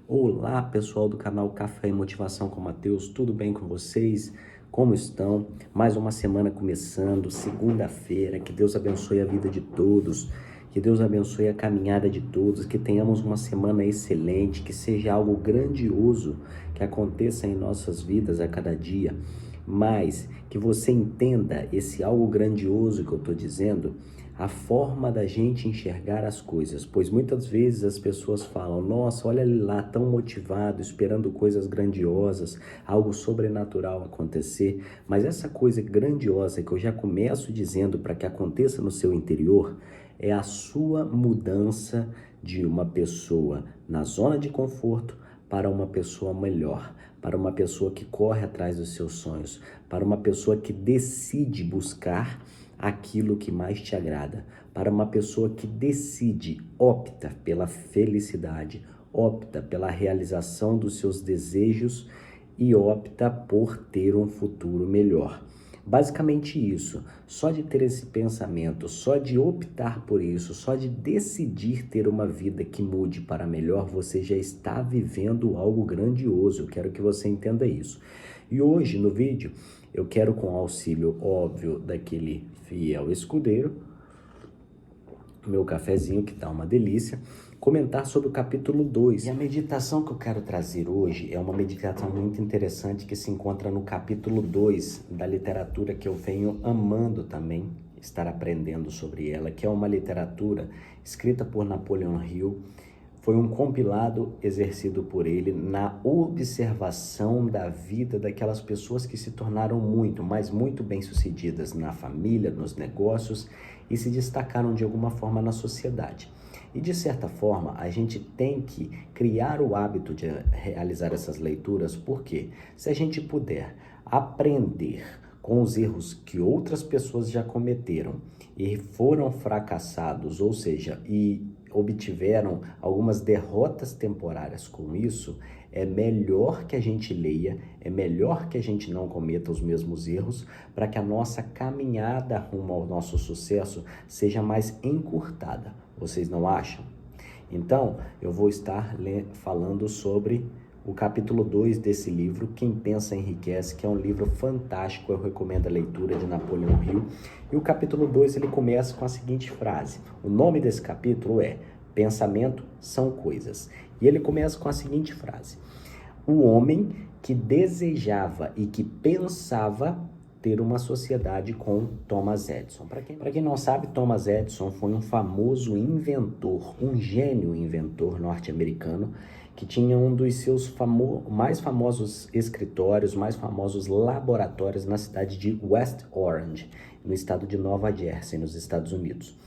Olá, pessoal do canal Café e Motivação com Matheus, tudo bem com vocês? Como estão? Mais uma semana começando, segunda-feira. Que Deus abençoe a vida de todos, que Deus abençoe a caminhada de todos, que tenhamos uma semana excelente, que seja algo grandioso que aconteça em nossas vidas a cada dia. Mas que você entenda esse algo grandioso que eu estou dizendo, a forma da gente enxergar as coisas, pois muitas vezes as pessoas falam: nossa, olha ele lá tão motivado, esperando coisas grandiosas, algo sobrenatural acontecer, mas essa coisa grandiosa que eu já começo dizendo para que aconteça no seu interior é a sua mudança de uma pessoa na zona de conforto para uma pessoa melhor, para uma pessoa que corre atrás dos seus sonhos, para uma pessoa que decide buscar aquilo que mais te agrada, para uma pessoa que decide, opta pela felicidade, opta pela realização dos seus desejos e opta por ter um futuro melhor. Basicamente isso, só de ter esse pensamento, só de optar por isso, só de decidir ter uma vida que mude para melhor, você já está vivendo algo grandioso. Eu quero que você entenda isso. E hoje no vídeo eu quero, com o auxílio óbvio daquele fiel escudeiro, meu cafezinho que tá uma delícia, comentar sobre o capítulo 2. E a meditação que eu quero trazer hoje é uma meditação muito interessante que se encontra no capítulo 2 da literatura que eu venho amando também, estar aprendendo sobre ela, que é uma literatura escrita por Napoleon Hill. Foi um compilado exercido por ele na observação da vida daquelas pessoas que se tornaram muito, mas muito bem-sucedidas na família, nos negócios e se destacaram de alguma forma na sociedade. E de certa forma, a gente tem que criar o hábito de realizar essas leituras, porque se a gente puder aprender com os erros que outras pessoas já cometeram e foram fracassados, ou seja, e obtiveram algumas derrotas temporárias com isso, é melhor que a gente leia, é melhor que a gente não cometa os mesmos erros, para que a nossa caminhada rumo ao nosso sucesso seja mais encurtada. Vocês não acham? Então, eu vou estar falando sobre o capítulo 2 desse livro, Quem Pensa Enriquece, que é um livro fantástico, eu recomendo a leitura, de Napoleon Hill. E o capítulo 2 ele começa com a seguinte frase, o nome desse capítulo é Pensamento são Coisas. E ele começa com a seguinte frase, o homem que desejava e que pensava ter uma sociedade com Thomas Edison. Para quem não sabe, Thomas Edison foi um famoso inventor, um gênio inventor norte-americano, que tinha um dos seus mais famosos escritórios, mais famosos laboratórios na cidade de West Orange, no estado de Nova Jersey, nos Estados Unidos.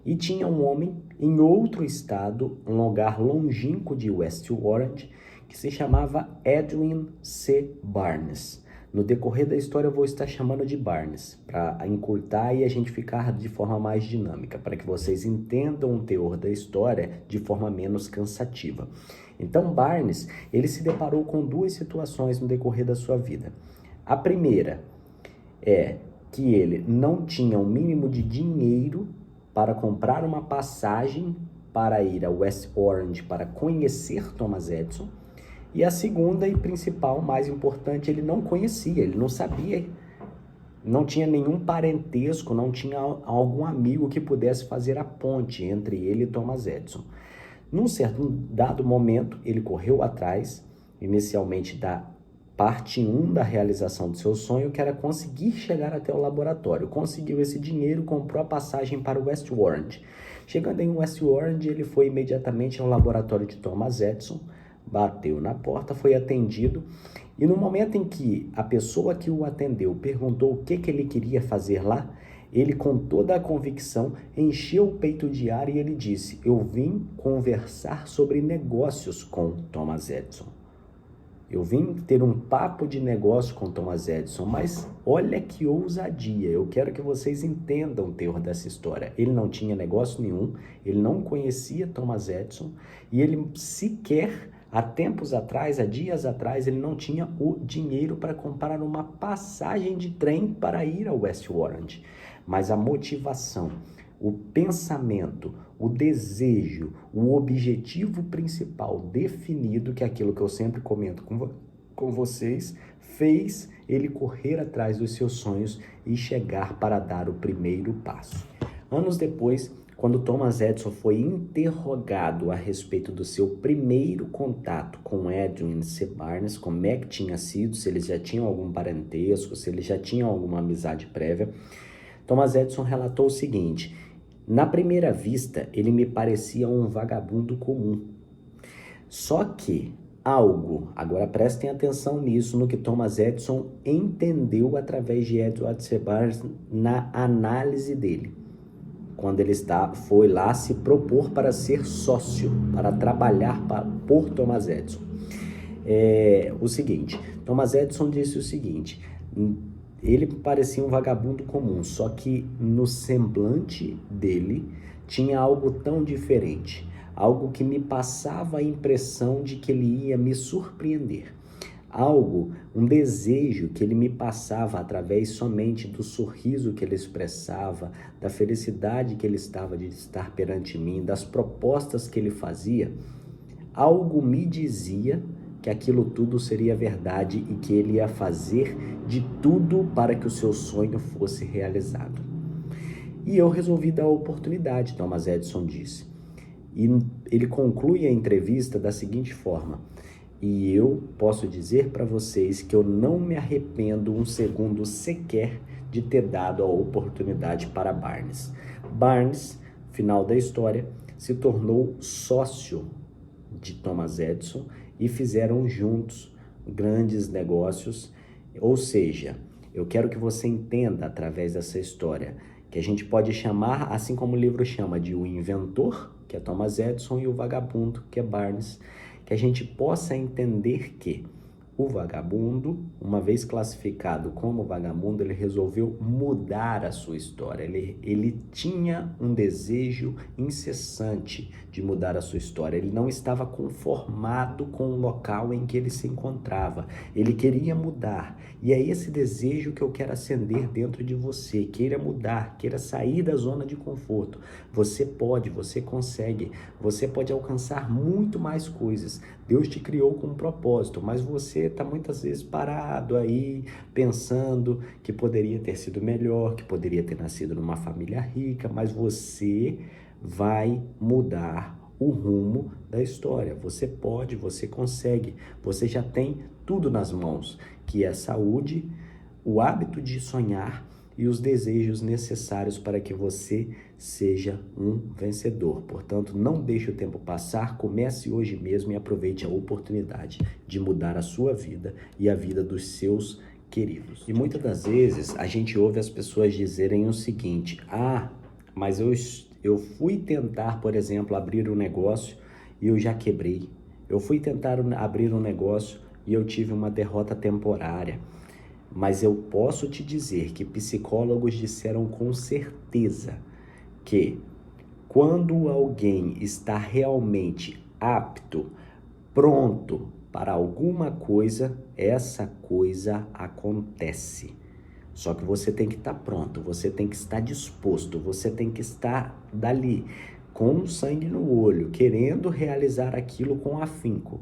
E tinha um homem em outro estado, um lugar longínquo de West Orange, que se chamava Edwin C. Barnes. No decorrer da história eu vou estar chamando de Barnes, para encurtar e a gente ficar de forma mais dinâmica, para que vocês entendam o teor da história de forma menos cansativa. Então Barnes, ele se deparou com duas situações no decorrer da sua vida. A primeira é que ele não tinha o mínimo de dinheiro para comprar uma passagem para ir a West Orange para conhecer Thomas Edison. E a segunda e principal, mais importante, ele não conhecia, ele não sabia, não tinha nenhum parentesco, não tinha algum amigo que pudesse fazer a ponte entre ele e Thomas Edison. Num certo dado momento, ele correu atrás, inicialmente da parte 1 da realização do seu sonho, que era conseguir chegar até o laboratório. Conseguiu esse dinheiro, comprou a passagem para o West Orange. Chegando em West Orange, ele foi imediatamente ao laboratório de Thomas Edison, bateu na porta, foi atendido, e no momento em que a pessoa que o atendeu perguntou o que ele queria fazer lá, ele, com toda a convicção, encheu o peito de ar e ele disse: eu vim conversar sobre negócios com Thomas Edison. Eu vim ter um papo de negócio com Thomas Edison, mas olha que ousadia, eu quero que vocês entendam o teor dessa história. Ele não tinha negócio nenhum, ele não conhecia Thomas Edison e ele sequer, há tempos atrás, há dias atrás, ele não tinha o dinheiro para comprar uma passagem de trem para ir ao West Orange. Mas a motivação o pensamento, o desejo, o objetivo principal definido, que é aquilo que eu sempre comento com vocês, fez ele correr atrás dos seus sonhos e chegar para dar o primeiro passo. Anos depois, quando Thomas Edison foi interrogado a respeito do seu primeiro contato com Edwin C. Barnes, como é que tinha sido, se eles já tinham algum parentesco, se eles já tinham alguma amizade prévia, Thomas Edison relatou o seguinte: na primeira vista, ele me parecia um vagabundo comum. Só que agora prestem atenção nisso, no que Thomas Edison entendeu através de Edward C. Barnes na análise dele. Quando ele foi lá se propor para ser sócio, para trabalhar por Thomas Edison. O seguinte, Thomas Edison disse o seguinte: ele parecia um vagabundo comum, só que no semblante dele tinha algo tão diferente, algo que me passava a impressão de que ele ia me surpreender. Um desejo que ele me passava através somente do sorriso que ele expressava, da felicidade que ele estava de estar perante mim, das propostas que ele fazia. Algo me dizia que aquilo tudo seria verdade e que ele ia fazer de tudo para que o seu sonho fosse realizado. E eu resolvi dar a oportunidade, Thomas Edison disse. E ele conclui a entrevista da seguinte forma: e eu posso dizer para vocês que eu não me arrependo um segundo sequer de ter dado a oportunidade para Barnes. Barnes, final da história, se tornou sócio de Thomas Edison e fizeram juntos grandes negócios. Ou seja, eu quero que você entenda através dessa história que a gente pode chamar, assim como o livro chama, de o inventor, que é Thomas Edison, e o vagabundo, que é Barnes, que a gente possa entender que o vagabundo, uma vez classificado como vagabundo, ele resolveu mudar a sua história. Ele tinha um desejo incessante de mudar a sua história. Ele não estava conformado com o local em que ele se encontrava. Ele queria mudar. E é esse desejo que eu quero acender dentro de você. Queira mudar, queira sair da zona de conforto. Você pode, você consegue. Você pode alcançar muito mais coisas. Deus te criou com um propósito, mas você está muitas vezes parado aí, pensando que poderia ter sido melhor, que poderia ter nascido numa família rica, mas você vai mudar o rumo da história. Você pode, você consegue, você já tem tudo nas mãos, que é saúde, o hábito de sonhar e os desejos necessários para que você seja um vencedor. Portanto, não deixe o tempo passar, comece hoje mesmo e aproveite a oportunidade de mudar a sua vida e a vida dos seus queridos. E muitas das vezes a gente ouve as pessoas dizerem o seguinte: mas eu fui tentar, por exemplo, abrir um negócio e eu já quebrei. Eu fui tentar abrir um negócio e eu tive uma derrota temporária. Mas eu posso te dizer que psicólogos disseram com certeza que quando alguém está realmente apto, pronto para alguma coisa, essa coisa acontece. Só que você tem que estar pronto, você tem que estar disposto, você tem que estar dali, com sangue no olho, querendo realizar aquilo com afinco.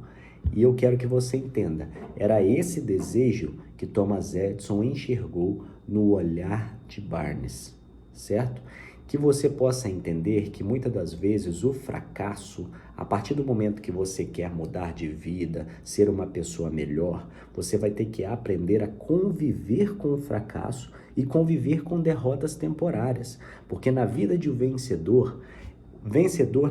E eu quero que você entenda, era esse desejo que Thomas Edison enxergou no olhar de Barnes, certo? Que você possa entender que muitas das vezes o fracasso, a partir do momento que você quer mudar de vida, ser uma pessoa melhor, você vai ter que aprender a conviver com o fracasso e conviver com derrotas temporárias. Porque na vida de um vencedor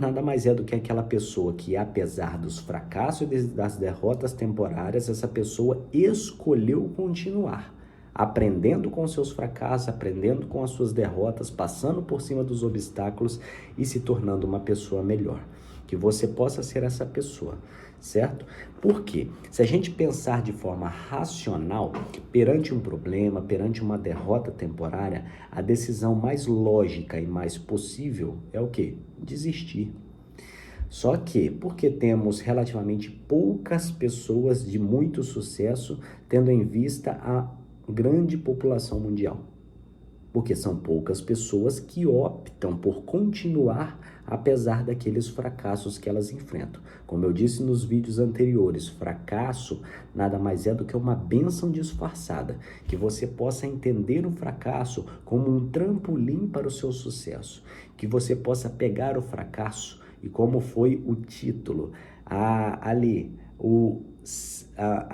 nada mais é do que aquela pessoa que, apesar dos fracassos e das derrotas temporárias, essa pessoa escolheu continuar, aprendendo com seus fracassos, aprendendo com as suas derrotas, passando por cima dos obstáculos e se tornando uma pessoa melhor. Que você possa ser essa pessoa, certo? Porque se a gente pensar de forma racional, perante um problema, perante uma derrota temporária, a decisão mais lógica e mais possível é o quê? Desistir. Só que, porque temos relativamente poucas pessoas de muito sucesso, tendo em vista a grande população mundial. porque são poucas pessoas que optam por continuar apesar daqueles fracassos que elas enfrentam. Como eu disse nos vídeos anteriores, fracasso nada mais é do que uma bênção disfarçada, que você possa entender o fracasso como um trampolim para o seu sucesso, que você possa pegar o fracasso e, como foi o título, a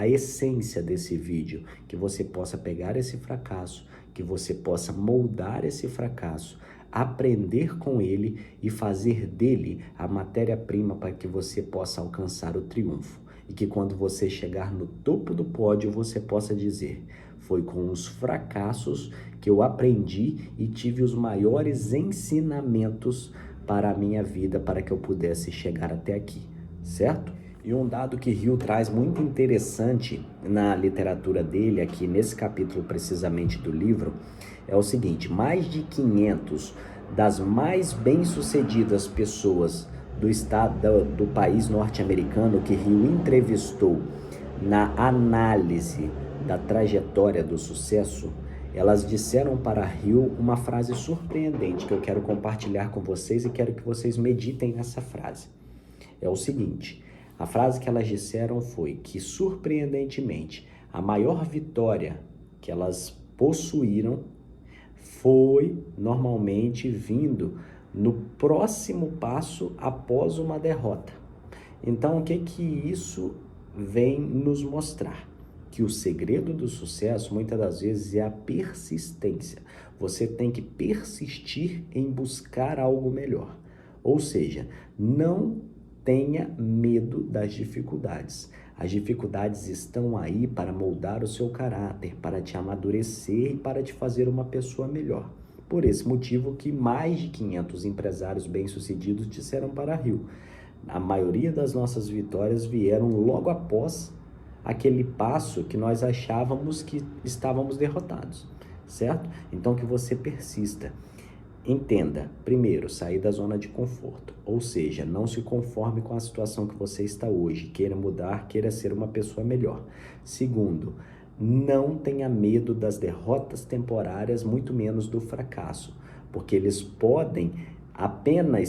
essência desse vídeo, que você possa pegar esse fracasso, que você possa moldar esse fracasso, aprender com ele e fazer dele a matéria-prima para que você possa alcançar o triunfo. E que quando você chegar no topo do pódio, você possa dizer: foi com os fracassos que eu aprendi e tive os maiores ensinamentos para a minha vida, para que eu pudesse chegar até aqui, certo? E um dado que Hill traz muito interessante na literatura dele, aqui nesse capítulo precisamente do livro, é o seguinte: mais de 500 das mais bem-sucedidas pessoas do estado do país norte-americano que Hill entrevistou na análise da trajetória do sucesso, elas disseram para Hill uma frase surpreendente que eu quero compartilhar com vocês e quero que vocês meditem nessa frase. É o seguinte: a frase que elas disseram foi que, surpreendentemente, a maior vitória que elas possuíram foi normalmente vindo no próximo passo após uma derrota. Então, o que isso vem nos mostrar? Que o segredo do sucesso, muitas das vezes, é a persistência. Você tem que persistir em buscar algo melhor. Ou seja, não tenha medo das dificuldades. As dificuldades estão aí para moldar o seu caráter, para te amadurecer e para te fazer uma pessoa melhor. Por esse motivo que mais de 500 empresários bem-sucedidos disseram para Hill: a maioria das nossas vitórias vieram logo após aquele passo que nós achávamos que estávamos derrotados, certo? Então que você persista. Entenda, primeiro, sair da zona de conforto, ou seja, não se conforme com a situação que você está hoje, queira mudar, queira ser uma pessoa melhor. Segundo, não tenha medo das derrotas temporárias, muito menos do fracasso, porque eles podem apenas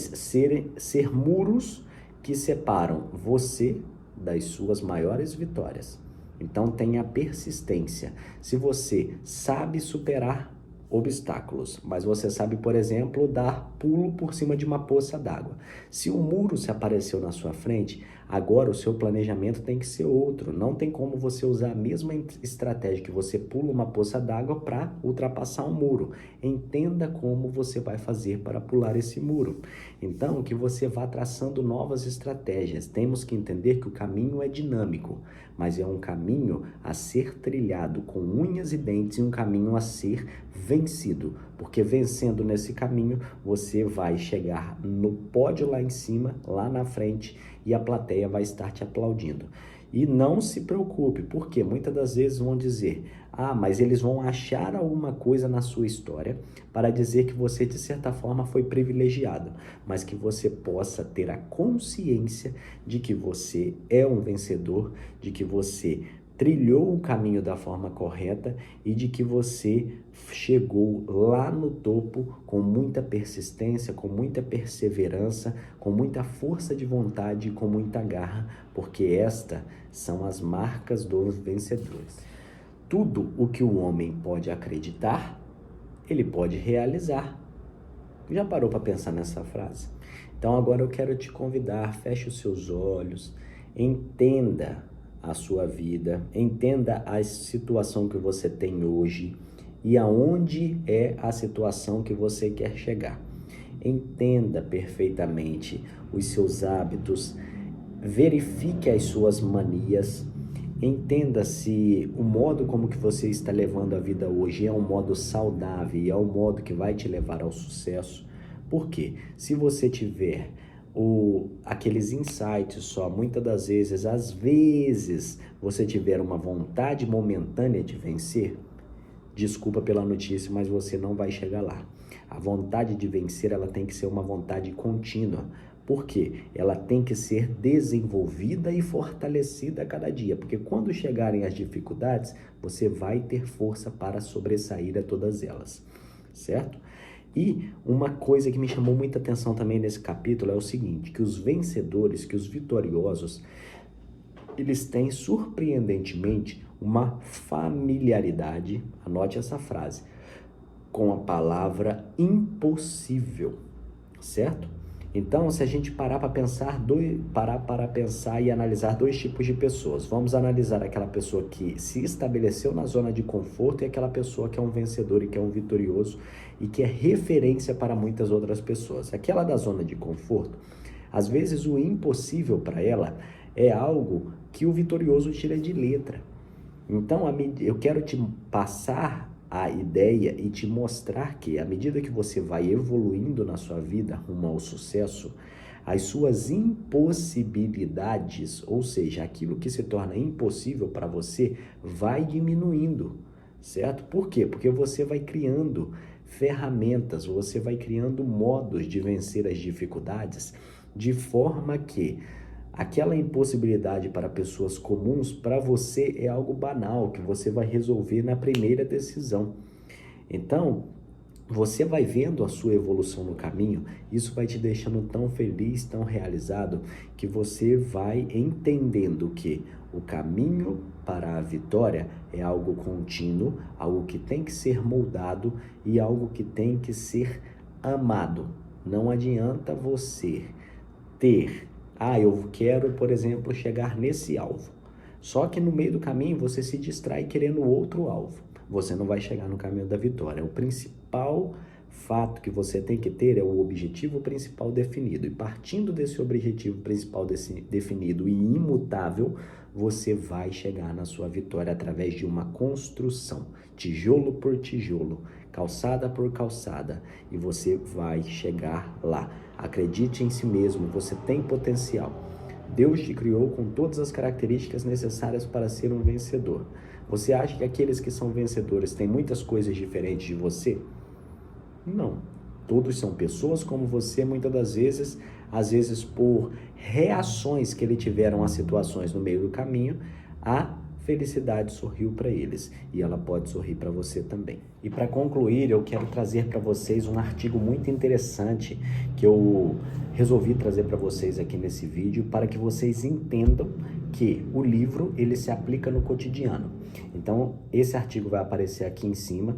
ser muros que separam você das suas maiores vitórias. Então tenha persistência. Se você sabe superar obstáculos, mas você sabe, por exemplo, dar pulo por cima de uma poça d'água. Se um muro se apareceu na sua frente, agora o seu planejamento tem que ser outro. Não tem como você usar a mesma estratégia que você pula uma poça d'água para ultrapassar um muro. Entenda como você vai fazer para pular esse muro. Então, que você vá traçando novas estratégias. Temos que entender que o caminho é dinâmico, mas é um caminho a ser trilhado com unhas e dentes e um caminho a ser vencido, porque vencendo nesse caminho você vai chegar no pódio lá em cima, lá na frente, e a plateia vai estar te aplaudindo. E não se preocupe, porque muitas das vezes vão dizer: mas eles vão achar alguma coisa na sua história para dizer que você, de certa forma, foi privilegiado, mas que você possa ter a consciência de que você é um vencedor, de que você trilhou o caminho da forma correta e de que você chegou lá no topo com muita persistência, com muita perseverança, com muita força de vontade e com muita garra, porque estas são as marcas dos vencedores. Tudo o que o homem pode acreditar, ele pode realizar. Já parou para pensar nessa frase? Então agora eu quero te convidar, feche os seus olhos, entenda a sua vida, entenda a situação que você tem hoje e aonde é a situação que você quer chegar. Entenda perfeitamente os seus hábitos, verifique as suas manias, entenda se o modo como que você está levando a vida hoje é um modo saudável e é um modo que vai te levar ao sucesso. Por quê? Se você tiver aqueles insights só, muitas das vezes, às vezes, você tiver uma vontade momentânea de vencer, desculpa pela notícia, mas você não vai chegar lá. A vontade de vencer, ela tem que ser uma vontade contínua. Por quê? Ela tem que ser desenvolvida e fortalecida a cada dia, porque quando chegarem as dificuldades, você vai ter força para sobressair a todas elas. certo? E uma coisa que me chamou muita atenção também nesse capítulo é o seguinte, que os vencedores, que os vitoriosos, eles têm surpreendentemente uma familiaridade, anote essa frase, com a palavra impossível, certo? Então, se a gente parar para pensar e analisar dois tipos de pessoas, vamos analisar aquela pessoa que se estabeleceu na zona de conforto e aquela pessoa que é um vencedor e que é um vitorioso e que é referência para muitas outras pessoas. Aquela da zona de conforto, às vezes o impossível para ela é algo que o vitorioso tira de letra. Então, eu quero te passar a ideia e te mostrar que, à medida que você vai evoluindo na sua vida rumo ao sucesso, as suas impossibilidades, ou seja, aquilo que se torna impossível para você, vai diminuindo, certo? Por quê? Porque você vai criando ferramentas, você vai criando modos de vencer as dificuldades, de forma que aquela impossibilidade para pessoas comuns, para você é algo banal, que você vai resolver na primeira decisão. Então, você vai vendo a sua evolução no caminho, isso vai te deixando tão feliz, tão realizado, que você vai entendendo que o caminho para a vitória é algo contínuo, algo que tem que ser moldado e algo que tem que ser amado. Não adianta você ter, eu quero, por exemplo, chegar nesse alvo. Só que no meio do caminho você se distrai querendo outro alvo. Você não vai chegar no caminho da vitória. O principal fato que você tem que ter é o objetivo principal definido. E partindo desse objetivo principal definido e imutável, você vai chegar na sua vitória através de uma construção, tijolo por tijolo, calçada por calçada, e você vai chegar lá. Acredite em si mesmo, você tem potencial. Deus te criou com todas as características necessárias para ser um vencedor. Você acha que aqueles que são vencedores têm muitas coisas diferentes de você? Não. Todos são pessoas como você, muitas das vezes, às vezes por reações que eles tiveram a situações no meio do caminho, a felicidade sorriu para eles e ela pode sorrir para você também. E para concluir, eu quero trazer para vocês um artigo muito interessante que eu resolvi trazer para vocês aqui nesse vídeo para que vocês entendam que o livro ele se aplica no cotidiano. Então, esse artigo vai aparecer aqui em cima,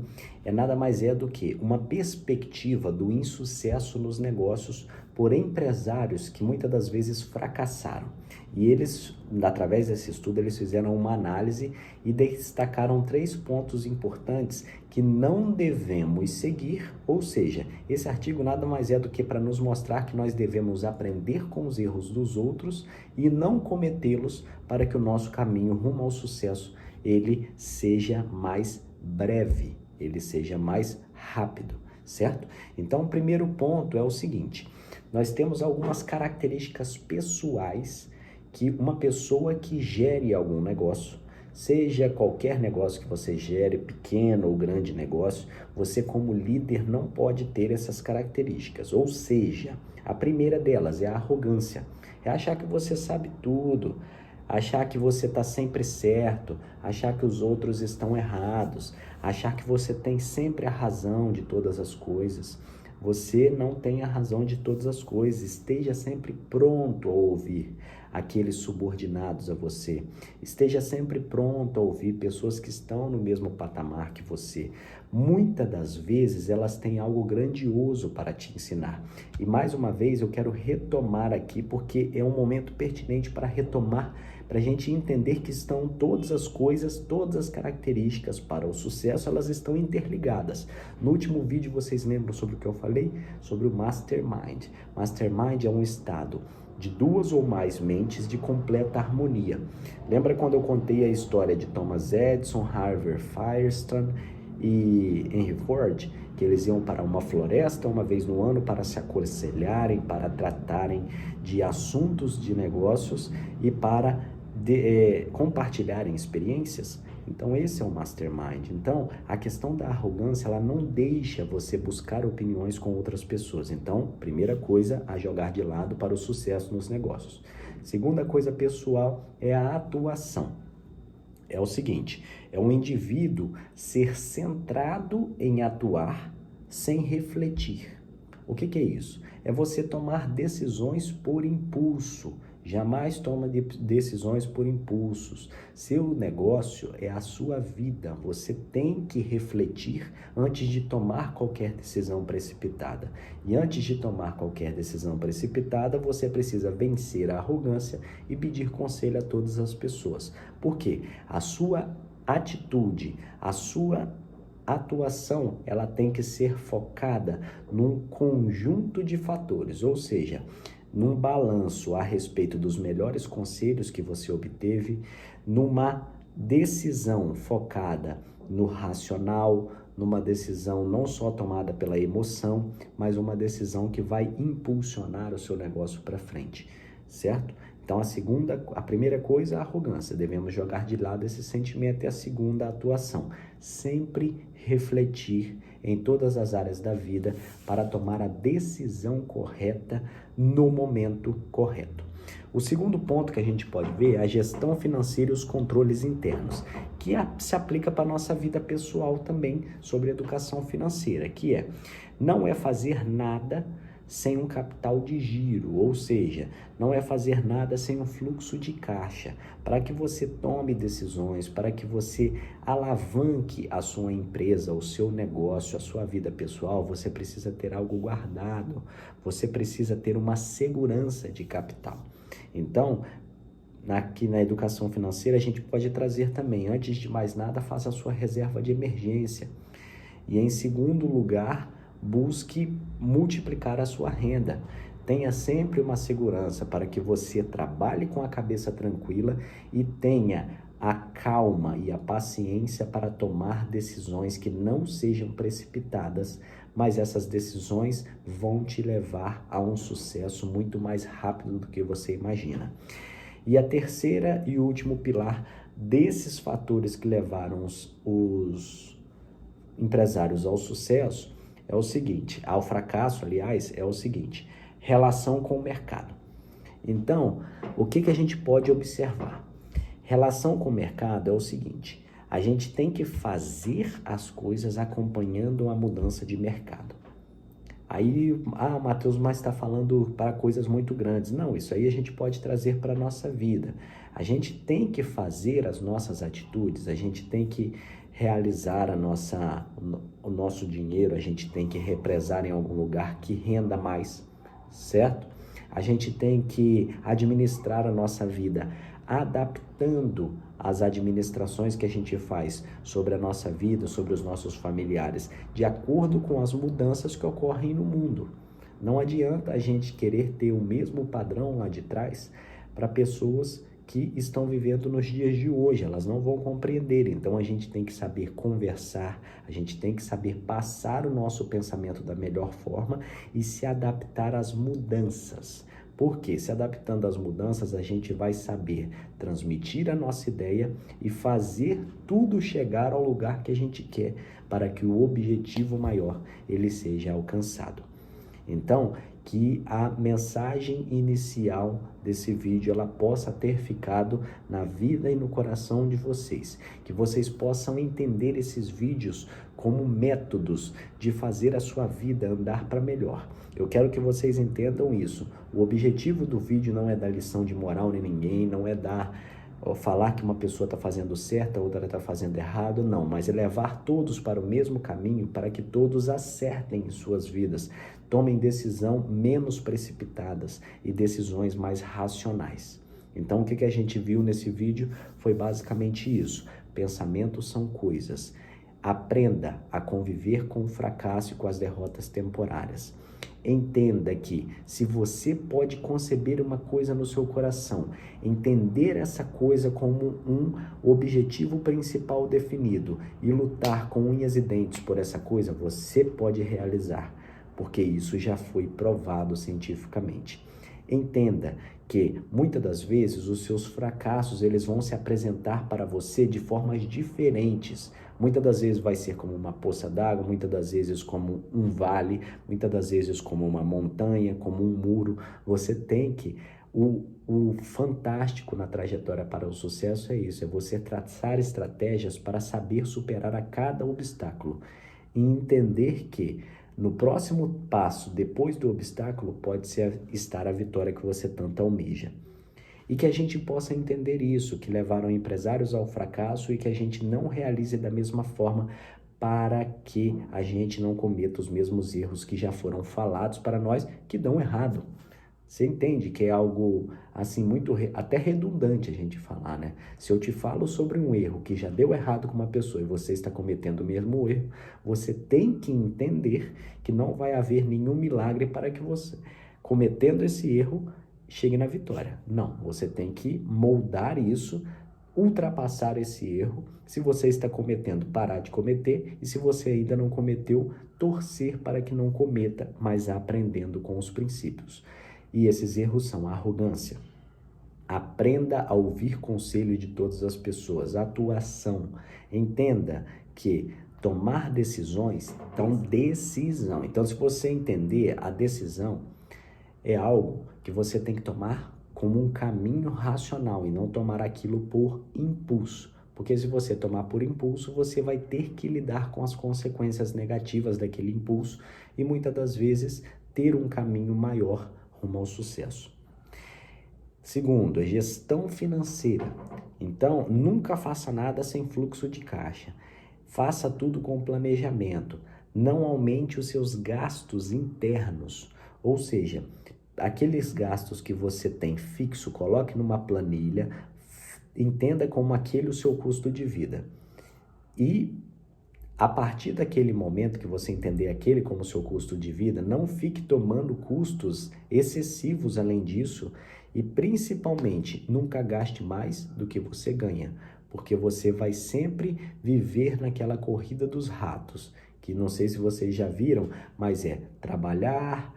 nada mais do que uma perspectiva do insucesso nos negócios por empresários que muitas das vezes fracassaram. E eles, através desse estudo, eles fizeram uma análise e destacaram 3 pontos importantes que não devemos seguir, ou seja, esse artigo nada mais do que para nos mostrar que nós devemos aprender com os erros dos outros e não cometê-los para que o nosso caminho rumo ao sucesso ele seja mais breve, ele seja mais rápido, certo? Então, o primeiro ponto é o seguinte, nós temos algumas características pessoais que uma pessoa que gere algum negócio, seja qualquer negócio que você gere, pequeno ou grande negócio, você como líder não pode ter essas características. Ou seja, a primeira delas é a arrogância, é achar que você sabe tudo, achar que você está sempre certo, achar que os outros estão errados, achar que você tem sempre a razão de todas as coisas. Você não tem a razão de todas as coisas, esteja sempre pronto a ouvir aqueles subordinados a você, esteja sempre pronto a ouvir pessoas que estão no mesmo patamar que você. Muitas das vezes elas têm algo grandioso para te ensinar. E mais uma vez eu quero retomar aqui porque é um momento pertinente para retomar, para a gente entender que estão todas as coisas, todas as características para o sucesso, elas estão interligadas. No último vídeo vocês lembram sobre o que eu falei? Sobre o Mastermind. Mastermind é um estado de 2 ou mais mentes de completa harmonia. Lembra quando eu contei a história de Thomas Edison, Harvey Firestone e Henry Ford, que eles iam para uma floresta uma vez no ano para se aconselharem, para tratarem de assuntos de negócios e para compartilharem experiências? Então esse é o Mastermind. Então a questão da arrogância, ela não deixa você buscar opiniões com outras pessoas. Então, primeira coisa a jogar de lado para o sucesso nos negócios. Segunda coisa pessoal é a atuação. É o seguinte, é um indivíduo ser centrado em atuar sem refletir. O que é isso? É você tomar decisões por impulso. Jamais toma decisões por impulsos. Seu negócio é a sua vida. Você tem que refletir antes de tomar qualquer decisão precipitada. E antes de tomar qualquer decisão precipitada, você precisa vencer a arrogância e pedir conselho a todas as pessoas. Por quê? A sua atitude, a sua atuação, ela tem que ser focada num conjunto de fatores, ou seja, num balanço a respeito dos melhores conselhos que você obteve, numa decisão focada no racional, numa decisão não só tomada pela emoção, mas uma decisão que vai impulsionar o seu negócio para frente, certo? Então, a primeira coisa é a arrogância. Devemos jogar de lado esse sentimento. E a segunda, a atuação. Sempre refletir em todas as áreas da vida para tomar a decisão correta no momento correto. O segundo ponto que a gente pode ver é a gestão financeira e os controles internos, que se aplica para a nossa vida pessoal também sobre educação financeira, que não é fazer nada sem um capital de giro, ou seja, não é fazer nada sem um fluxo de caixa. Para que você tome decisões, para que você alavanque a sua empresa, o seu negócio, a sua vida pessoal, você precisa ter algo guardado, você precisa ter uma segurança de capital. Então, aqui na educação financeira, a gente pode trazer também, antes de mais nada, faça a sua reserva de emergência. E em segundo lugar, busque multiplicar a sua renda. Tenha sempre uma segurança para que você trabalhe com a cabeça tranquila e tenha a calma e a paciência para tomar decisões que não sejam precipitadas, mas essas decisões vão te levar a um sucesso muito mais rápido do que você imagina. E a terceira e último pilar desses fatores que levaram os empresários ao sucesso é o seguinte, ao fracasso, aliás, é o seguinte: relação com o mercado. Então, o que a gente pode observar? Relação com o mercado é o seguinte: a gente tem que fazer as coisas acompanhando a mudança de mercado. Aí, Matheus, mas está falando para coisas muito grandes. Não, isso aí a gente pode trazer para a nossa vida. A gente tem que fazer as nossas atitudes, a gente tem que realizar o nosso dinheiro, a gente tem que represar em algum lugar que renda mais, certo? A gente tem que administrar a nossa vida, adaptando as administrações que a gente faz sobre a nossa vida, sobre os nossos familiares, de acordo com as mudanças que ocorrem no mundo. Não adianta a gente querer ter o mesmo padrão lá de trás para pessoas que estão vivendo nos dias de hoje, elas não vão compreender. Então a gente tem que saber conversar, a gente tem que saber passar o nosso pensamento da melhor forma e se adaptar às mudanças. Porque se adaptando às mudanças, a gente vai saber transmitir a nossa ideia e fazer tudo chegar ao lugar que a gente quer, para que o objetivo maior ele seja alcançado. Então, que a mensagem inicial desse vídeo ela possa ter ficado na vida e no coração de vocês, que vocês possam entender esses vídeos como métodos de fazer a sua vida andar para melhor. Eu quero que vocês entendam isso. O objetivo do vídeo não é dar lição de moral em ninguém, não é falar que uma pessoa está fazendo certo, a outra está fazendo errado, não, mas é levar todos para o mesmo caminho, para que todos acertem em suas vidas, tomem decisão menos precipitadas e decisões mais racionais. Então, o que a gente viu nesse vídeo foi basicamente isso. Pensamentos são coisas. Aprenda a conviver com o fracasso e com as derrotas temporárias. Entenda que se você pode conceber uma coisa no seu coração, entender essa coisa como um objetivo principal definido e lutar com unhas e dentes por essa coisa, você pode realizar, porque isso já foi provado cientificamente. Entenda que muitas das vezes os seus fracassos eles vão se apresentar para você de formas diferentes. Muitas das vezes vai ser como uma poça d'água, muitas das vezes como um vale, muitas das vezes como uma montanha, como um muro. Você tem que... O fantástico na trajetória para o sucesso é isso, é você traçar estratégias para saber superar a cada obstáculo e entender que No próximo passo, depois do obstáculo, pode estar a vitória que você tanto almeja. E que a gente possa entender isso, que levaram empresários ao fracasso e que a gente não realize da mesma forma para que a gente não cometa os mesmos erros que já foram falados para nós, que dão errado. Você entende que é algo assim muito até redundante a gente falar, né? Se eu te falo sobre um erro que já deu errado com uma pessoa e você está cometendo o mesmo erro, você tem que entender que não vai haver nenhum milagre para que você, cometendo esse erro, chegue na vitória. Não, você tem que moldar isso, ultrapassar esse erro. Se você está cometendo, parar de cometer, e se você ainda não cometeu, torcer para que não cometa, mas aprendendo com os princípios. E esses erros são a arrogância. Aprenda a ouvir conselho de todas as pessoas. Atuação. Entenda que tomar decisões, então decisão. Então, se você entender, a decisão é algo que você tem que tomar como um caminho racional e não tomar aquilo por impulso. Porque se você tomar por impulso, você vai ter que lidar com as consequências negativas daquele impulso e muitas das vezes ter um caminho maior rumo ao sucesso. Segundo, a gestão financeira. Então, nunca faça nada sem fluxo de caixa. Faça tudo com planejamento. Não aumente os seus gastos internos. Ou seja, aqueles gastos que você tem fixo, coloque numa planilha, entenda como aquele o seu custo de vida. E a partir daquele momento que você entender aquele como seu custo de vida, não fique tomando custos excessivos além disso e principalmente nunca gaste mais do que você ganha, porque você vai sempre viver naquela corrida dos ratos, que não sei se vocês já viram, mas é trabalhar,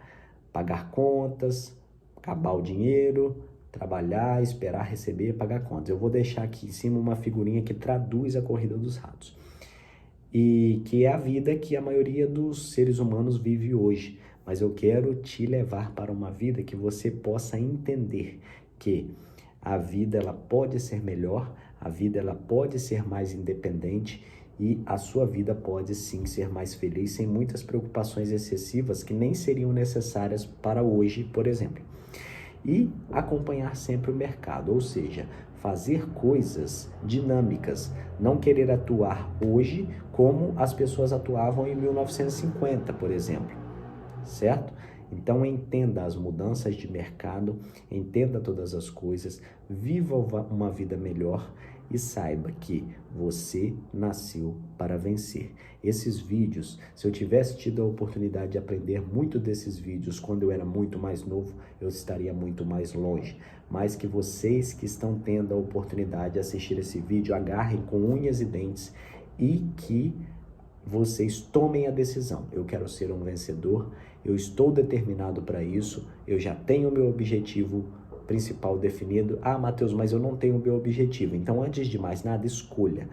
pagar contas, acabar o dinheiro, trabalhar, esperar receber, pagar contas. Eu vou deixar aqui em cima uma figurinha que traduz a corrida dos ratos. E que é a vida que a maioria dos seres humanos vive hoje. Mas eu quero te levar para uma vida que você possa entender que a vida ela pode ser melhor, a vida ela pode ser mais independente e a sua vida pode sim ser mais feliz, sem muitas preocupações excessivas que nem seriam necessárias para hoje, por exemplo. E acompanhar sempre o mercado, ou seja, fazer coisas dinâmicas, não querer atuar hoje como as pessoas atuavam em 1950, por exemplo, certo? Então entenda as mudanças de mercado, entenda todas as coisas, viva uma vida melhor e saiba que você nasceu para vencer. Esses vídeos, se eu tivesse tido a oportunidade de aprender muito desses vídeos quando eu era muito mais novo, eu estaria muito mais longe. Mas que vocês que estão tendo a oportunidade de assistir esse vídeo, agarrem com unhas e dentes e que vocês tomem a decisão. Eu quero ser um vencedor, eu estou determinado para isso, eu já tenho o meu objetivo principal definido. Ah, Matheus, mas eu não tenho o meu objetivo. Então, antes de mais nada, escolha.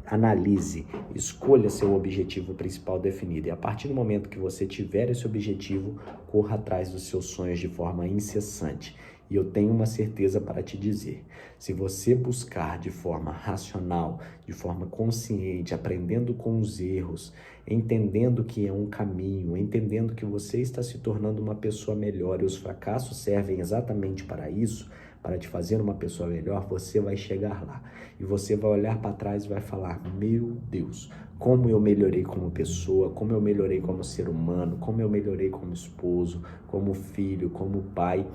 Analise, escolha seu objetivo principal definido. E a partir do momento que você tiver esse objetivo, corra atrás dos seus sonhos de forma incessante. E eu tenho uma certeza para te dizer, se você buscar de forma racional, de forma consciente, aprendendo com os erros, entendendo que é um caminho, entendendo que você está se tornando uma pessoa melhor e os fracassos servem exatamente para isso, para te fazer uma pessoa melhor, você vai chegar lá. E você vai olhar para trás e vai falar, meu Deus, como eu melhorei como pessoa, como eu melhorei como ser humano, como eu melhorei como esposo, como filho, como pai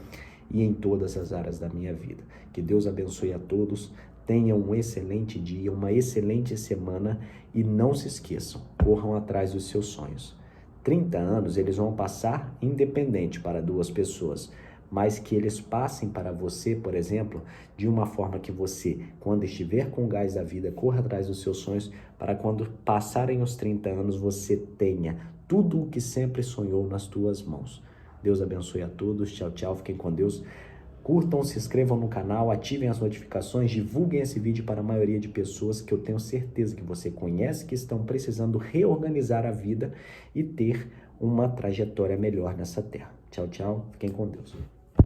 e em todas as áreas da minha vida. Que Deus abençoe a todos, tenham um excelente dia, uma excelente semana e não se esqueçam, corram atrás dos seus sonhos. 30 anos eles vão passar independente para duas pessoas, mas que eles passem para você, por exemplo, de uma forma que você, quando estiver com o gás da vida, corra atrás dos seus sonhos, para quando passarem os 30 anos, você tenha tudo o que sempre sonhou nas tuas mãos. Deus abençoe a todos, tchau, tchau, fiquem com Deus. Curtam, se inscrevam no canal, ativem as notificações, divulguem esse vídeo para a maioria de pessoas que eu tenho certeza que você conhece, que estão precisando reorganizar a vida e ter uma trajetória melhor nessa terra. Tchau, tchau, fiquem com Deus.